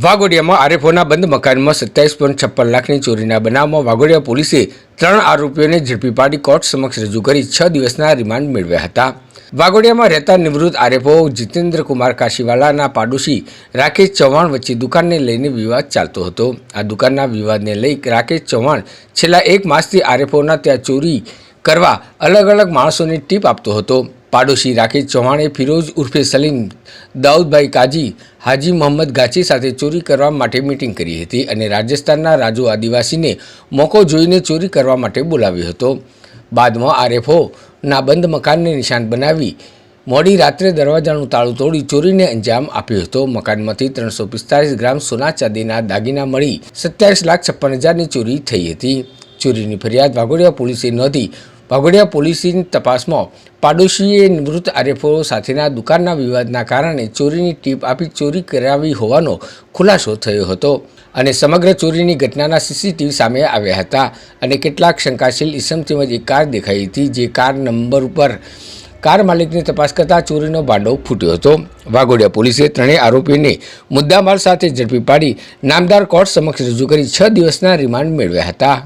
વાઘોડિયામાં આરએફઓના બંધ મકાનમાં 27.56 લાખની ચોરીના બનાવમાં વાઘોડિયા પોલીસે 3 આરોપીઓને ઝડપી પાડી કોર્ટ સમક્ષ રજૂ કરી 6 દિવસના રિમાન્ડ મેળવ્યા હતા। વાઘોડિયામાં રહેતા નિવૃત્ત આરએફઓ જીતેન્દ્ર કુમાર કાશીવાલાના પાડોશી રાકેશ ચૌહાણ વચ્ચે દુકાનને લઈને વિવાદ ચાલતો હતો। આ દુકાનના વિવાદને લઈ રાકેશ ચૌહાણ છેલ્લા 1 માસથી આરએફઓના ત્યાં ચોરી કરવા અલગ અલગ માણસોને ટીપ આપતો હતો। પાડોશી રાકેશ ચૌહાણે ફિરોઝ ઉર્ફે સલીમ, દાઉદભાઈ કાજી, હાજી મોહમ્મદ ગાચી સાથે ચોરી કરવા માટે મીટિંગ કરી હતી અને રાજસ્થાનના રાજુ આદિવાસીને મોકો જોઈને ચોરી કરવા માટે બોલાવ્યો હતો। બાદમાં આરએફઓના બંધ મકાનને નિશાન બનાવી મોડી રાત્રે દરવાજાનું તાળું તોડી ચોરીને અંજામ આપ્યો હતો। મકાનમાંથી 345 ગ્રામ સોના ચાંદીના દાગીના મળી 27,56,000ની ચોરી થઈ હતી। ચોરીની ફરિયાદ વાઘોડિયા પોલીસે નોંધી વાઘોડિયા પોલીસની તપાસમાં પાડોશીએ નિવૃત્ત આરએફઓ સાથેના દુકાનના વિવાદના કારણે ચોરીની ટીપ આપી ચોરી કરાવી હોવાનો ખુલાસો થયો હતો અને સમગ્ર ચોરીની ઘટનાના સીસીટીવી સામે આવ્યા હતા અને કેટલાક શંકાશીલ ઇસમ તેમજ એક કાર દેખાઈ હતી, જે કાર નંબર ઉપર કાર માલિકની તપાસ કરતા ચોરીનો ભાંડો ફૂટ્યો હતો। વાઘોડિયા પોલીસે ત્રણેય આરોપીને મુદ્દામાલ સાથે ઝડપી પાડી નામદાર કોર્ટ સમક્ષ રજૂ કરી 6 દિવસના રિમાન્ડ મેળવ્યા હતા।